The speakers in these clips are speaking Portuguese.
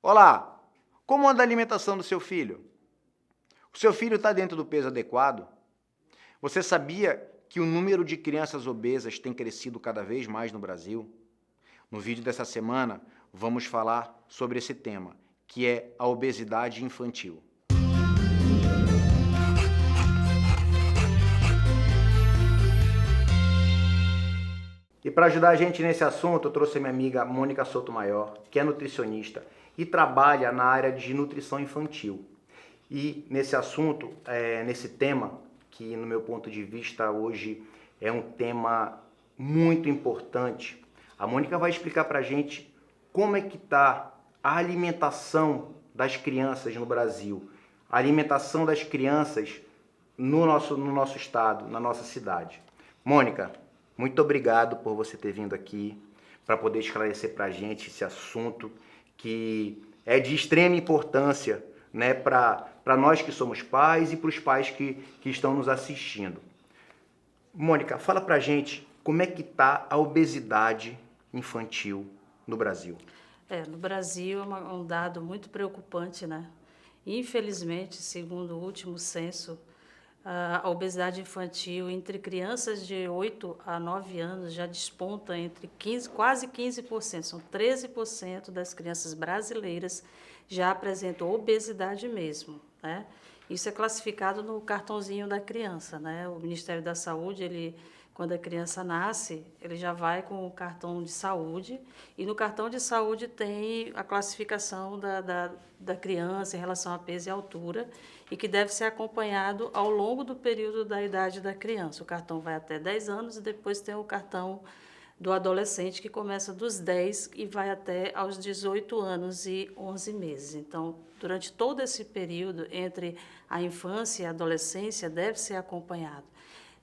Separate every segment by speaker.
Speaker 1: Olá, como anda a alimentação do seu filho? O seu filho está dentro do peso adequado? Você sabia que o número de crianças obesas tem crescido cada vez mais no Brasil? No vídeo dessa semana, vamos falar sobre esse tema, que é a obesidade infantil. E para ajudar a gente nesse assunto, eu trouxe a minha amiga Mônica Sotomayor, que é nutricionista e trabalha na área de nutrição infantil. E nesse assunto, nesse tema, que no meu ponto de vista hoje é um tema muito importante, a Mônica vai explicar para a gente como é que está a alimentação das crianças no Brasil, a alimentação das crianças no nosso estado, na nossa cidade. Mônica, muito obrigado por você ter vindo aqui para poder esclarecer para a gente esse assunto que é de extrema importância, né, para nós que somos pais e para os pais que estão nos assistindo. Mônica, fala para a gente como é que está a obesidade infantil no Brasil.
Speaker 2: No Brasil é um dado muito preocupante, né? Infelizmente, segundo o último censo, a obesidade infantil entre crianças de 8 a 9 anos já desponta entre quase 15%, são 13% das crianças brasileiras já apresentam obesidade mesmo, né? Isso é classificado no cartãozinho da criança, né? O Ministério da Saúde, quando a criança nasce, ele já vai com o cartão de saúde, e no cartão de saúde tem a classificação da criança em relação a peso e altura, e que deve ser acompanhado ao longo do período da idade da criança. O cartão vai até 10 anos e depois tem o cartão do adolescente, que começa dos 10 e vai até aos 18 anos e 11 meses. Então, durante todo esse período, entre a infância e a adolescência, deve ser acompanhado.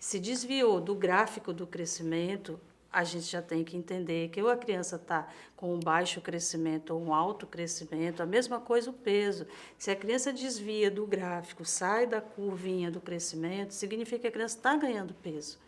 Speaker 2: Se desviou do gráfico do crescimento, a gente já tem que entender que ou a criança está com um baixo crescimento ou um alto crescimento, a mesma coisa o peso. Se a criança desvia do gráfico, sai da curvinha do crescimento, significa que a criança está ganhando peso,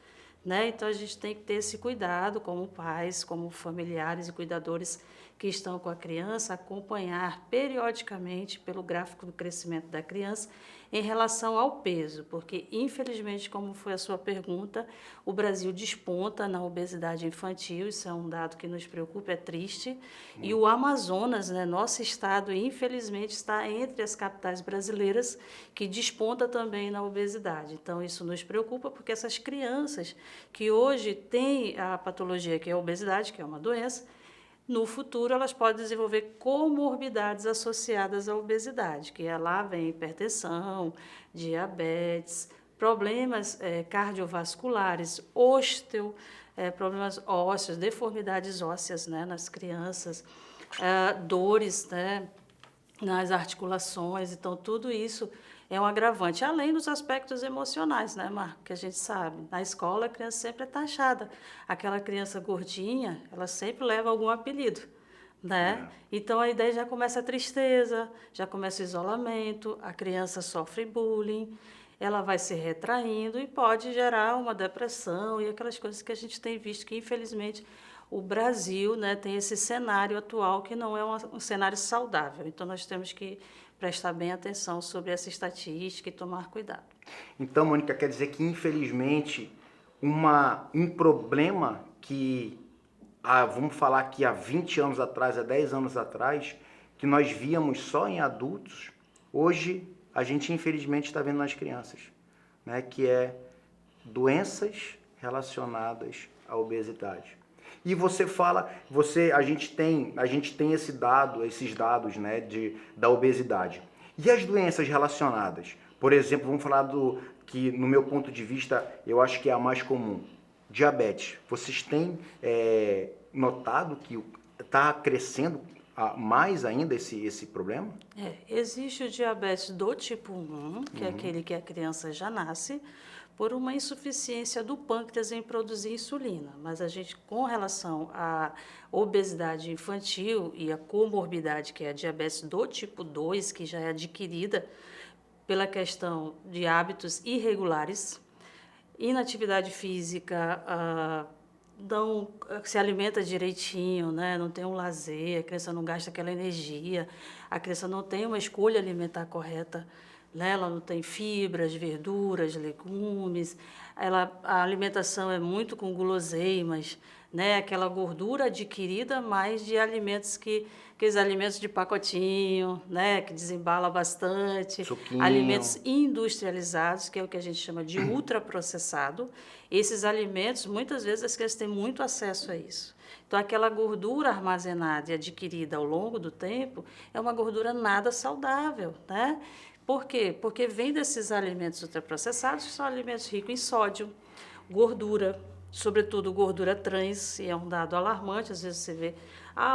Speaker 2: né? Então, a gente tem que ter esse cuidado como pais, como familiares e cuidadores que estão com a criança, acompanhar periodicamente pelo gráfico do crescimento da criança em relação ao peso, porque, infelizmente, como foi a sua pergunta, o Brasil desponta na obesidade infantil, isso é um dado que nos preocupa, é triste, e o Amazonas, né, nosso estado, infelizmente, está entre as capitais brasileiras que desponta também na obesidade. Então, isso nos preocupa, porque essas crianças que hoje têm a patologia que é a obesidade, que é uma doença, no futuro elas podem desenvolver comorbidades associadas à obesidade, que lá vem hipertensão, diabetes, problemas cardiovasculares, problemas ósseos, deformidades ósseas, né, nas crianças, dores, né, nas articulações. Então, tudo isso é um agravante, além dos aspectos emocionais, né, Marco, que a gente sabe. Na escola, a criança sempre é taxada. Aquela criança gordinha, ela sempre leva algum apelido, né? Então, a ideia já começa a tristeza, já começa o isolamento, a criança sofre bullying, ela vai se retraindo e pode gerar uma depressão e aquelas coisas que a gente tem visto que, infelizmente, o Brasil, né, tem esse cenário atual que não é um cenário saudável. Então, nós temos que prestar bem atenção sobre essa estatística e tomar cuidado.
Speaker 1: Então, Mônica, quer dizer que, infelizmente, um problema que, vamos falar que há 20 anos atrás, há 10 anos atrás, que nós víamos só em adultos, hoje a gente, infelizmente, está vendo nas crianças, né, que é doenças relacionadas à obesidade. E você fala, a gente tem esses dados, né, da obesidade. E as doenças relacionadas? Por exemplo, vamos falar que, no meu ponto de vista, eu acho que é a mais comum. Diabetes. Vocês têm notado que está crescendo mais ainda esse problema?
Speaker 2: Existe o diabetes do tipo 1, que é aquele que a criança já nasce, por uma insuficiência do pâncreas em produzir insulina. Mas a gente, com relação à obesidade infantil e a comorbidade, que é a diabetes do tipo 2, que já é adquirida pela questão de hábitos irregulares, inatividade física, se alimenta direitinho, né? Não tem um lazer, a criança não gasta aquela energia, a criança não tem uma escolha alimentar correta, né? Ela não tem fibras, verduras, legumes, a alimentação é muito com guloseimas, né? Aquela gordura adquirida mais de alimentos aqueles alimentos de pacotinho, né? Que desembala bastante,
Speaker 1: Suquinho.
Speaker 2: alimentos industrializados, que é o que a gente chama de ultraprocessado. Esses alimentos, muitas vezes, as crianças têm muito acesso a isso. Então, aquela gordura armazenada e adquirida ao longo do tempo é uma gordura nada saudável, né? Por quê? Porque vem desses alimentos ultraprocessados, que são alimentos ricos em sódio, gordura, sobretudo gordura trans, e é um dado alarmante, às vezes você vê,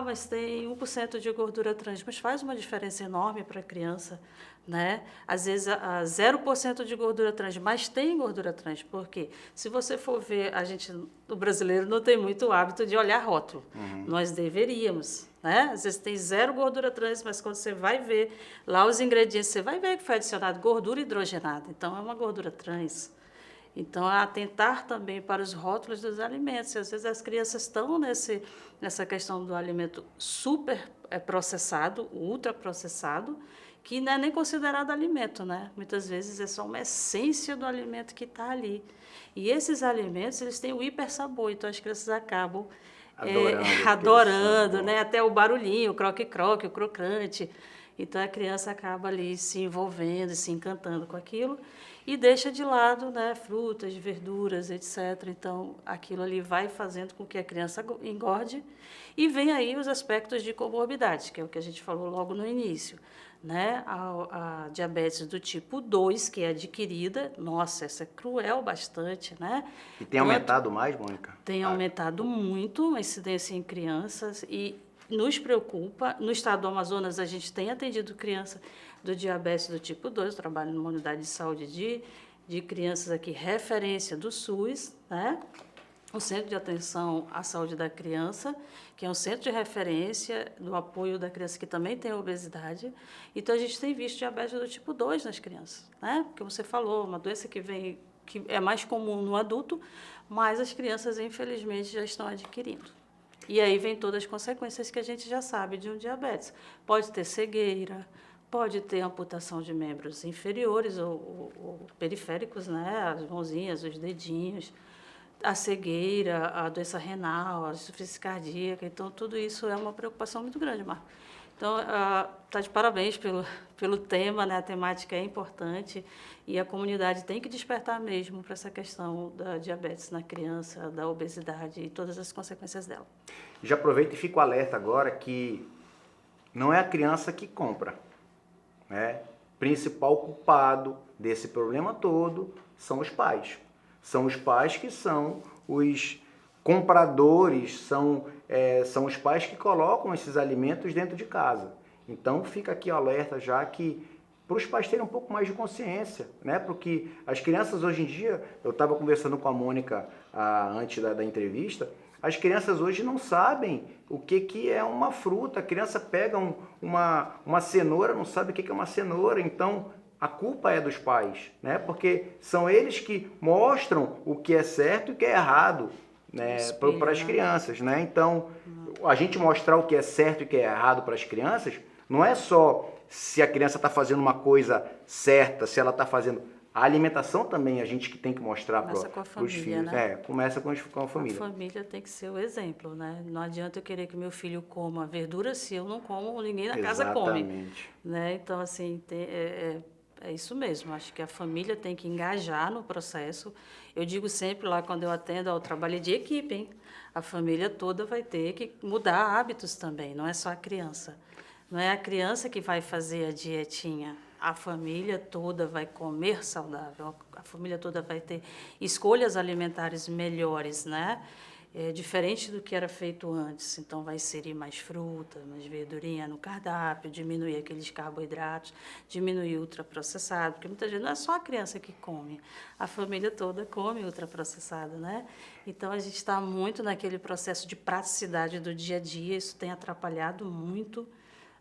Speaker 2: mas tem 1% de gordura trans, mas faz uma diferença enorme para a criança, né? Às vezes, 0% de gordura trans, mas tem gordura trans, porque se você for ver, o brasileiro não tem muito hábito de olhar rótulo, nós deveríamos, né? Às vezes tem 0 gordura trans, mas quando você vai ver lá os ingredientes, você vai ver que foi adicionado gordura hidrogenada, então é uma gordura trans. Então, atentar também para os rótulos dos alimentos. E, às vezes, as crianças estão nessa questão do alimento super processado, ultraprocessado, que não é nem considerado alimento, né? Muitas vezes é só uma essência do alimento que está ali. E esses alimentos, eles têm o hipersabor, então as crianças acabam adorando, né? Até o barulhinho, o croque-croque, o crocante. Então, a criança acaba ali se envolvendo, se encantando com aquilo e deixa de lado, né, frutas, verduras, etc. Então, aquilo ali vai fazendo com que a criança engorde e vem aí os aspectos de comorbidade, que é o que a gente falou logo no início, né? A diabetes do tipo 2, que é adquirida, nossa, essa é cruel bastante, né?
Speaker 1: E tem aumentado mais, Mônica?
Speaker 2: Tem aumentado muito a incidência em crianças e nos preocupa. No estado do Amazonas, a gente tem atendido criança do diabetes do tipo 2, eu trabalho numa unidade de saúde de crianças aqui, referência do SUS, né? O Centro de Atenção à Saúde da Criança, que é um centro de referência do apoio da criança que também tem obesidade. Então, a gente tem visto diabetes do tipo 2 nas crianças, né? Porque você falou, uma doença que é mais comum no adulto, mas as crianças, infelizmente, já estão adquirindo. E aí vem todas as consequências que a gente já sabe de um diabetes. Pode ter cegueira, pode ter amputação de membros inferiores ou periféricos, né? As mãozinhas, os dedinhos, a cegueira, a doença renal, a insuficiência cardíaca. Então, tudo isso é uma preocupação muito grande, Marco. Então, está de parabéns pelo tema, né? A temática é importante e a comunidade tem que despertar mesmo para essa questão da diabetes na criança, da obesidade e todas as consequências dela.
Speaker 1: Já aproveito e fico alerta agora que não é a criança que compra, né? Principal culpado desse problema todo são os pais. São os pais que são os compradores, são os pais que colocam esses alimentos dentro de casa. Então fica aqui o alerta já que para os pais terem um pouco mais de consciência, né? Porque as crianças hoje em dia, eu estava conversando com a Mônica antes da entrevista, as crianças hoje não sabem o que é uma fruta. A criança pega uma cenoura, não sabe o que é uma cenoura, então a culpa é dos pais, né? Porque são eles que mostram o que é certo e o que é errado, né, para as crianças, né? Então, a gente mostrar o que é certo e o que é errado para as crianças não é só se a criança está fazendo uma coisa certa, se ela está fazendo... A alimentação também a gente que tem que mostrar para os filhos.
Speaker 2: Né?
Speaker 1: Começa com a família.
Speaker 2: A família tem que ser o exemplo, né? Não adianta eu querer que meu filho coma verdura se eu não como, ninguém na casa come. Né? Então, assim, é isso mesmo. Acho que a família tem que engajar no processo. Eu digo sempre lá, quando eu atendo ao trabalho de equipe, hein? A família toda vai ter que mudar hábitos também, não é só a criança. Não é a criança que vai fazer a dietinha. A família toda vai comer saudável, a família toda vai ter escolhas alimentares melhores, né? Diferente do que era feito antes. Então, vai inserir mais fruta, mais verdurinha no cardápio, diminuir aqueles carboidratos, diminuir o ultraprocessado, porque muitas vezes não é só a criança que come, a família toda come ultraprocessado, né? Então, a gente está muito naquele processo de praticidade do dia a dia, isso tem atrapalhado muito,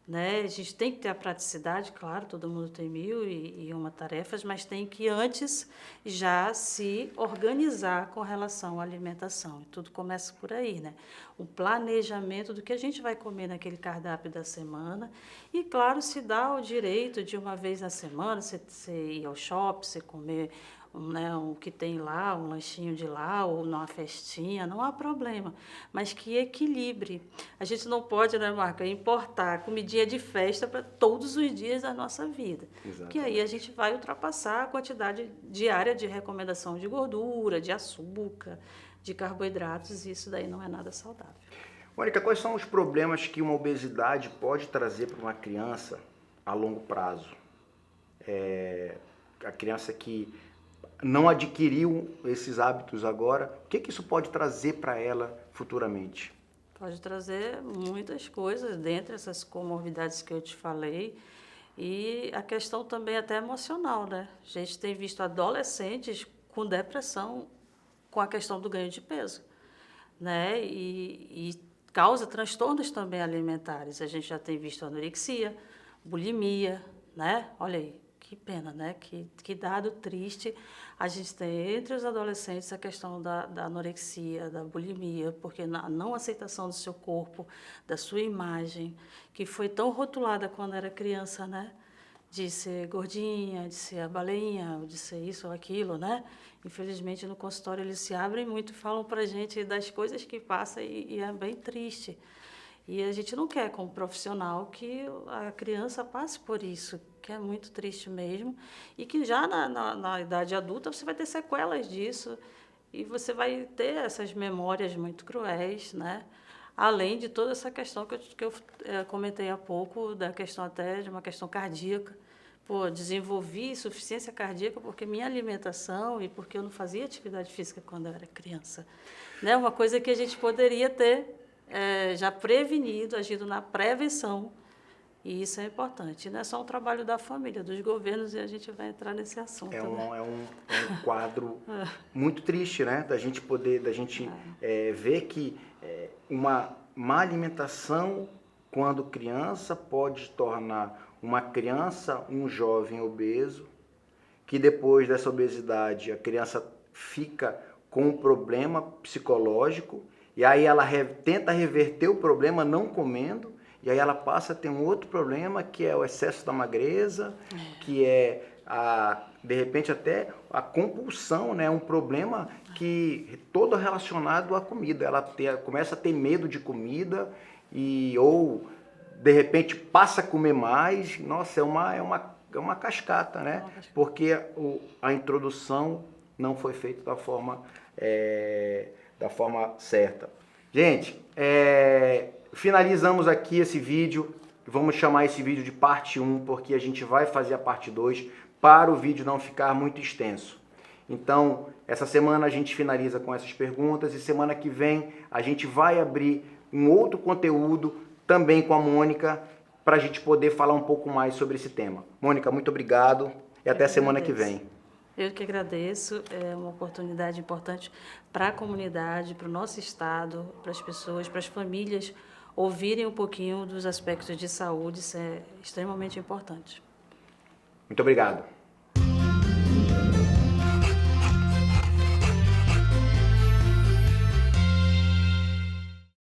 Speaker 2: né? A gente tem que ter a praticidade, claro, todo mundo tem 1001 tarefas, mas tem que antes já se organizar com relação à alimentação. E tudo começa por aí, né? O planejamento do que a gente vai comer naquele cardápio da semana e, claro, se dá o direito de uma vez na semana você ir ao shopping, você comer né, o que tem lá, um lanchinho de lá, ou numa festinha, não há problema, mas que equilibre. A gente não pode, né, Marca, importar comidinha de festa para todos os dias da nossa vida. Porque aí a gente vai ultrapassar a quantidade diária de recomendação de gordura, de açúcar, de carboidratos, e isso daí não é nada saudável.
Speaker 1: Mônica, quais são os problemas que uma obesidade pode trazer para uma criança a longo prazo? A criança que não adquiriu esses hábitos agora, o que isso pode trazer para ela futuramente?
Speaker 2: Pode trazer muitas coisas, dentre essas comorbidades que eu te falei, e a questão também até emocional, né? A gente tem visto adolescentes com depressão com a questão do ganho de peso, né? E causa transtornos também alimentares. A gente já tem visto anorexia, bulimia, né? Olha aí. Que pena, né? Que dado triste a gente tem entre os adolescentes a questão da anorexia, da bulimia, porque a não aceitação do seu corpo, da sua imagem, que foi tão rotulada quando era criança, né? De ser gordinha, de ser a baleinha, de ser isso ou aquilo, né? Infelizmente, no consultório eles se abrem muito e falam pra gente das coisas que passam e é bem triste. E a gente não quer, como profissional, que a criança passe por isso, que é muito triste mesmo, e que já na idade adulta você vai ter sequelas disso, e você vai ter essas memórias muito cruéis, né? Além de toda essa questão que eu comentei há pouco, da questão até de uma questão cardíaca. Pô, desenvolvi insuficiência cardíaca porque minha alimentação e porque eu não fazia atividade física quando eu era criança. Né? Uma coisa que a gente poderia ter já prevenido, agido na prevenção, e isso é importante. Não é só um trabalho da família, dos governos, e a gente vai entrar nesse assunto.
Speaker 1: É um quadro muito triste, né? Da gente ver que uma má alimentação, quando criança, pode tornar uma criança um jovem obeso, que depois dessa obesidade a criança fica com um problema psicológico, e aí ela tenta reverter o problema não comendo, e aí ela passa a ter um outro problema, que é o excesso da magreza, que é, de repente, até a compulsão, né? Um problema que todo relacionado à comida. Ela começa a ter medo de comida, ou, de repente, passa a comer mais. Nossa, é uma cascata, né? Porque a introdução não foi feita da forma certa. Gente, finalizamos aqui esse vídeo. Vamos chamar esse vídeo de parte 1, porque a gente vai fazer a parte 2 para o vídeo não ficar muito extenso. Então, essa semana a gente finaliza com essas perguntas e semana que vem a gente vai abrir um outro conteúdo também com a Mônica para a gente poder falar um pouco mais sobre esse tema. Mônica, muito obrigado e até semana que vem.
Speaker 2: Eu que agradeço, é uma oportunidade importante para a comunidade, para o nosso estado, para as pessoas, para as famílias ouvirem um pouquinho dos aspectos de saúde, isso é extremamente importante.
Speaker 1: Muito obrigado.